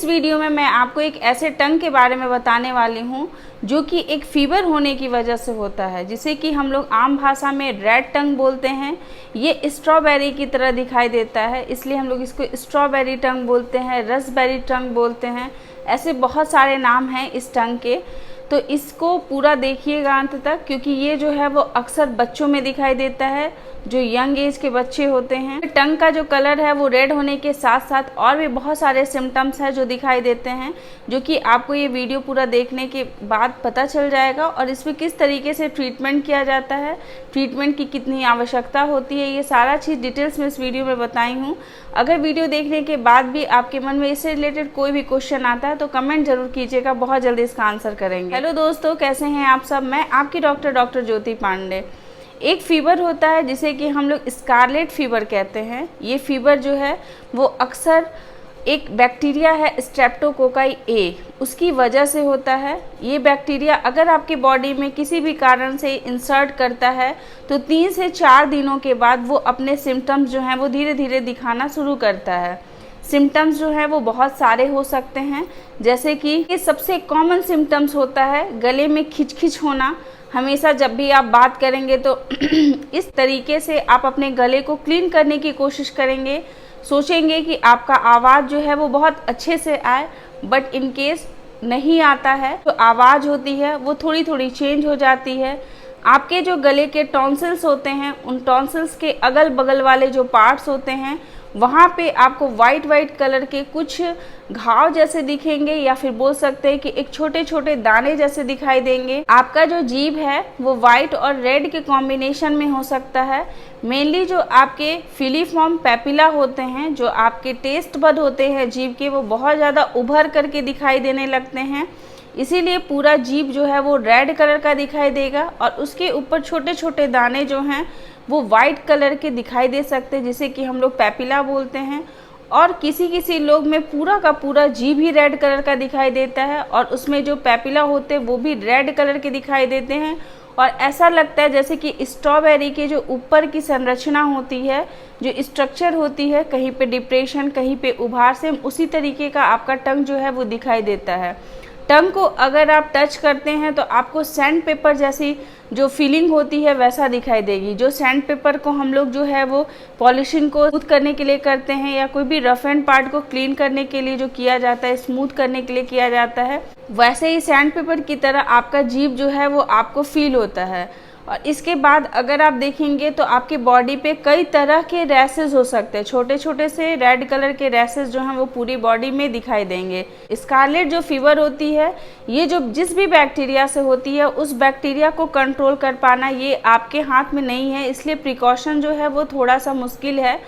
इस वीडियो में मैं आपको एक ऐसे टंग के बारे में बताने वाली हूँ जो कि एक फीवर होने की वजह से होता है, जिसे कि हम लोग आम भाषा में रेड टंग बोलते हैं। ये स्ट्रॉबेरी की तरह दिखाई देता है, इसलिए हम लोग इसको स्ट्रॉबेरी टंग बोलते हैं, रसबेरी टंग बोलते हैं। ऐसे बहुत सारे नाम हैं इस टंग के। तो इसको पूरा देखिएगा अंत तक, क्योंकि ये जो है वो अक्सर बच्चों में दिखाई देता है, जो यंग एज के बच्चे होते हैं। टंग का जो कलर है वो रेड होने के साथ साथ और भी बहुत सारे सिम्टम्स हैं जो दिखाई देते हैं, जो कि आपको ये वीडियो पूरा देखने के बाद पता चल जाएगा। और इसमें किस तरीके से ट्रीटमेंट किया जाता है, ट्रीटमेंट की कितनी आवश्यकता होती है, ये सारा चीज़ डिटेल्स में इस वीडियो में बताई हूँ। अगर वीडियो देखने के बाद भी आपके मन में इससे रिलेटेड कोई भी क्वेश्चन आता है तो कमेंट जरूर कीजिएगा, बहुत जल्दी इसका आंसर करेंगे। हेलो दोस्तों, कैसे हैं आप सब? मैं आपकी डॉक्टर ज्योति पांडे। एक फीवर होता है जिसे कि हम लोग स्कारलेट फीवर कहते हैं। ये फीवर जो है वो अक्सर एक बैक्टीरिया है स्ट्रेप्टोकोकाई ए, उसकी वजह से होता है। ये बैक्टीरिया अगर आपकी बॉडी में किसी भी कारण से इंसर्ट करता है तो 3 से 4 दिनों के बाद वो अपने सिम्टम्स जो हैं वो धीरे धीरे दिखाना शुरू करता है। सिम्टम्स जो हैं वो बहुत सारे हो सकते हैं, जैसे कि ये सबसे कॉमन सिम्टम्स होता है गले में खिचखिच होना। हमेशा जब भी आप बात करेंगे तो इस तरीके से आप अपने गले को क्लीन करने की कोशिश करेंगे, सोचेंगे कि आपका आवाज़ जो है वो बहुत अच्छे से आए, बट इन केस नहीं आता है तो आवाज़ होती है वो थोड़ी थोड़ी चेंज हो जाती है। आपके जो गले के टॉन्सिल्स होते हैं, उन टॉन्सिल्स के अगल बगल वाले जो पार्ट्स होते हैं वहाँ पे आपको वाइट कलर के कुछ घाव जैसे दिखेंगे, या फिर बोल सकते हैं कि एक छोटे छोटे दाने जैसे दिखाई देंगे। आपका जो जीभ है वो वाइट और रेड के कॉम्बिनेशन में हो सकता है। मेनली जो आपके फिलीफॉर्म पेपिला होते हैं, जो आपके टेस्ट बड होते हैं जीभ के, वो बहुत ज़्यादा उभर करके दिखाई देने लगते हैं। इसीलिए पूरा जीभ जो है वो रेड कलर का दिखाई देगा, और उसके ऊपर छोटे छोटे दाने जो हैं वो वाइट कलर के दिखाई दे सकते हैं, जिसे कि हम लोग पेपिला बोलते हैं। और किसी किसी लोग में पूरा का पूरा जीभ ही रेड कलर का दिखाई देता है, और उसमें जो पेपिला होते हैं वो भी रेड कलर के दिखाई देते हैं। और ऐसा लगता है जैसे कि स्ट्रॉबेरी के जो ऊपर की संरचना होती है, जो स्ट्रक्चर होती है, कहीं पे डिप्रेशन, कहीं पे उभार, से उसी तरीके का आपका टंग जो है वो दिखाई देता है। टंग को अगर आप टच करते हैं तो आपको सैंड पेपर जैसी जो फीलिंग होती है वैसा दिखाई देगी। जो सैंड पेपर को हम लोग जो है वो पॉलिशिंग को स्मूथ करने के लिए करते हैं, या कोई भी रफ एंड पार्ट को क्लीन करने के लिए जो किया जाता है, स्मूथ करने के लिए किया जाता है, वैसे ही सैंड पेपर की तरह आपका जीभ जो है वो आपको फील होता है। और इसके बाद अगर आप देखेंगे तो आपकी बॉडी पे कई तरह के रैसेस हो सकते हैं, छोटे छोटे से रेड कलर के रैसेस जो हैं वो पूरी बॉडी में दिखाई देंगे। स्कारलेट जो फीवर होती है, ये जो जिस भी बैक्टीरिया से होती है, उस बैक्टीरिया को कंट्रोल कर पाना ये आपके हाथ में नहीं है, इसलिए प्रिकॉशन जो है वो थोड़ा सा मुश्किल है।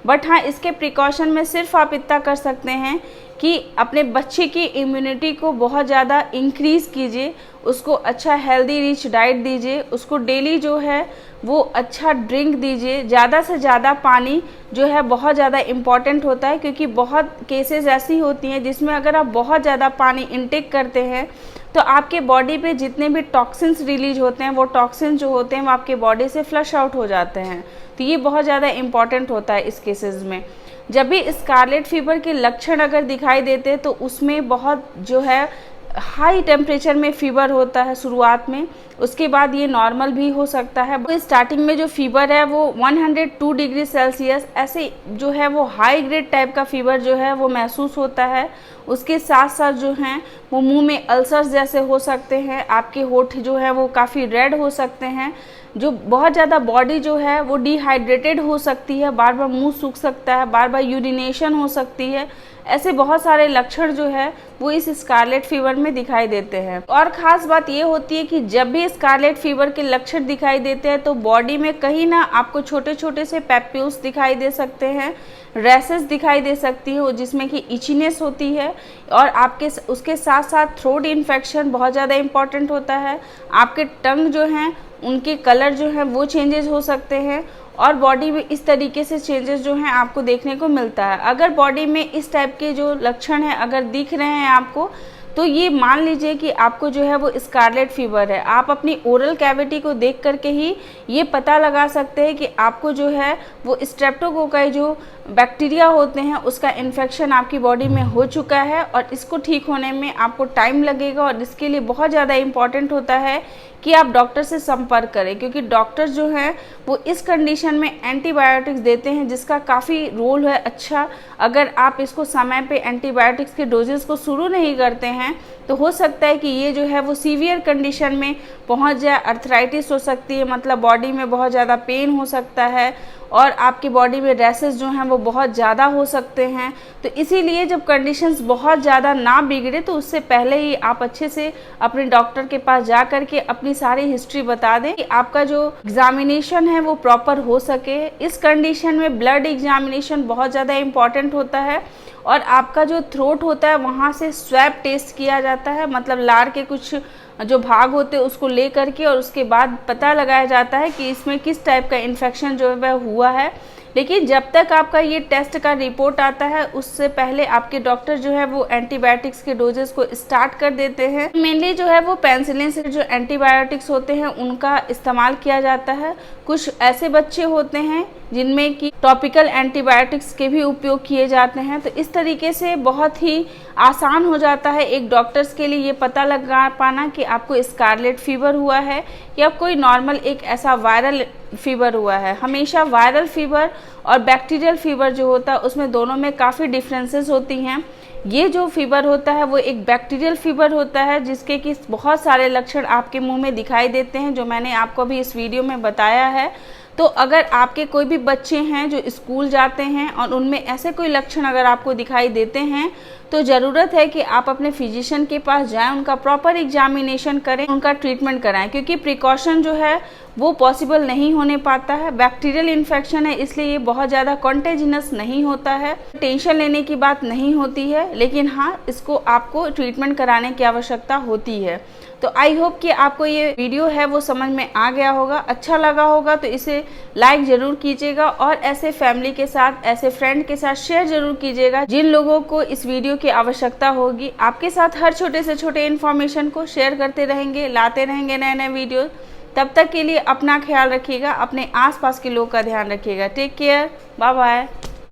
बट हाँ, इसके प्रिकॉशन में सिर्फ आप इतना कर सकते हैं कि अपने बच्चे की इम्यूनिटी को बहुत ज़्यादा इंक्रीज़ कीजिए, उसको अच्छा हेल्दी रिच डाइट दीजिए, उसको डेली जो है वो अच्छा ड्रिंक दीजिए। ज़्यादा से ज़्यादा पानी जो है बहुत ज़्यादा इम्पॉर्टेंट होता है, क्योंकि बहुत केसेस ऐसी होती हैं जिसमें अगर आप बहुत ज़्यादा पानी इनटेक करते हैं तो आपके बॉडी पे जितने भी टॉक्सिन्स रिलीज होते हैं, वो टॉक्सिन्स जो होते हैं वो आपके बॉडी से फ्लश आउट हो जाते हैं। तो ये बहुत ज़्यादा इम्पॉर्टेंट होता है इस केसेस में। जब भी स्कारलेट फीवर के लक्षण अगर दिखाई देते हैं तो उसमें बहुत जो है हाई टेम्परेचर में फीवर होता है शुरुआत में, उसके बाद ये नॉर्मल भी हो सकता है। तो स्टार्टिंग में जो फीवर है वो 102 डिग्री सेल्सियस ऐसे जो है वो हाई ग्रेड टाइप का फीवर जो है वो महसूस होता है। उसके साथ साथ जो हैं वो मुंह में अल्सर्स जैसे हो सकते हैं, आपके होठ जो है वो काफ़ी रेड हो सकते हैं, जो बहुत ज़्यादा बॉडी जो है वो डिहाइड्रेटेड हो सकती है, बार बार मुंह सूख सकता है, बार बार यूरिनेशन हो सकती है। ऐसे बहुत सारे लक्षण जो है वो इस स्कारलेट फीवर में दिखाई देते हैं। और ख़ास बात ये होती है कि जब भी स्कारलेट फीवर के लक्षण दिखाई देते हैं तो बॉडी में कहीं ना आपको छोटे छोटे से पैप्यूल्स दिखाई दे सकते हैं, रैसेस दिखाई दे सकती है जिसमें कि इचीनेस होती है, और आपके उसके साथ साथ थ्रोट इन्फेक्शन बहुत ज़्यादा इम्पॉर्टेंट होता है। आपके टंग जो हैं उनके कलर जो है वो चेंजेस हो सकते हैं, और बॉडी में इस तरीके से चेंजेस जो हैं आपको देखने को मिलता है। अगर बॉडी में इस टाइप के जो लक्षण हैं अगर दिख रहे हैं आपको, तो ये मान लीजिए कि आपको जो है वो स्कारलेट फीवर है। आप अपनी ओरल कैविटी को देख करके ही ये पता लगा सकते हैं कि आपको जो है वो स्ट्रेप्टोकोकाई जो बैक्टीरिया होते हैं उसका इन्फेक्शन आपकी बॉडी में हो चुका है और इसको ठीक होने में आपको टाइम लगेगा। और इसके लिए बहुत ज़्यादा इम्पॉर्टेंट होता है कि आप डॉक्टर से संपर्क करें, क्योंकि डॉक्टर जो हैं वो इस कंडीशन में एंटीबायोटिक्स देते हैं जिसका काफ़ी रोल है अच्छा। अगर आप इसको समय पे एंटीबायोटिक्स के डोजेस को शुरू नहीं करते हैं तो हो सकता है कि ये जो है वो सीवियर कंडीशन में पहुंच जाए। अर्थराइटिस हो सकती है, मतलब बॉडी में बहुत ज़्यादा पेन हो सकता है और आपकी बॉडी में रैसेस जो हैं वो बहुत ज़्यादा हो सकते हैं। तो इसीलिए जब कंडीशंस बहुत ज़्यादा ना बिगड़े तो उससे पहले ही आप अच्छे से अपने डॉक्टर के पास जा कर के अपनी सारी हिस्ट्री बता दें कि आपका जो एग्जामिनेशन है वो प्रॉपर हो सके। इस कंडीशन में ब्लड एग्जामिनेशन बहुत ज़्यादा इम्पॉर्टेंट होता है और आपका जो थ्रोट होता है वहाँ से स्वैब टेस्ट किया जाता है, मतलब लार के कुछ जो भाग होते हैं उसको ले करके और उसके बाद पता लगाया जाता है कि इसमें किस टाइप का इन्फेक्शन जो है वह हुआ है। लेकिन जब तक आपका ये टेस्ट का रिपोर्ट आता है उससे पहले आपके डॉक्टर जो है वो एंटीबायोटिक्स के डोजेस को स्टार्ट कर देते हैं। मेनली जो है वो पेनिसिलिन से जो एंटीबायोटिक्स होते हैं उनका इस्तेमाल किया जाता है। कुछ ऐसे बच्चे होते हैं जिनमें कि टॉपिकल एंटीबायोटिक्स के भी उपयोग किए जाते हैं। तो इस तरीके से बहुत ही आसान हो जाता है एक डॉक्टर्स के लिए ये पता लगा पाना कि आपको स्कारलेट फीवर हुआ है या कोई नॉर्मल एक ऐसा वायरल फीवर हुआ है। हमेशा वायरल फीवर और बैक्टीरियल फीवर जो होता है उसमें दोनों में काफ़ी डिफरेंसेस होती हैं। ये जो फीवर होता है वो एक बैक्टीरियल फीवर होता है जिसके कि बहुत सारे लक्षण आपके मुंह में दिखाई देते हैं, जो मैंने आपको भी इस वीडियो में बताया है। तो अगर आपके कोई भी बच्चे हैं जो स्कूल जाते हैं और उनमें ऐसे कोई लक्षण अगर आपको दिखाई देते हैं तो ज़रूरत है कि आप अपने फिजिशियन के पास जाएं, उनका प्रॉपर एग्जामिनेशन करें, उनका ट्रीटमेंट कराएं, क्योंकि प्रिकॉशन जो है वो पॉसिबल नहीं होने पाता है। बैक्टीरियल इन्फेक्शन है इसलिए ये बहुत ज़्यादा कॉन्टेजिनस नहीं होता है, टेंशन लेने की बात नहीं होती है, लेकिन हाँ इसको आपको ट्रीटमेंट कराने की आवश्यकता होती है। तो आई होप कि आपको ये वीडियो है वो समझ में आ गया होगा, अच्छा लगा होगा तो इसे लाइक ज़रूर कीजिएगा और ऐसे फैमिली के साथ, ऐसे फ्रेंड के साथ शेयर ज़रूर कीजिएगा जिन लोगों को इस वीडियो की आवश्यकता होगी। आपके साथ हर छोटे से छोटे इन्फॉर्मेशन को शेयर करते रहेंगे, लाते रहेंगे नए नए वीडियो। तब तक के लिए अपना ख्याल रखिएगा, अपने आसपास के लोगों का ध्यान रखिएगा। Take care, bye bye.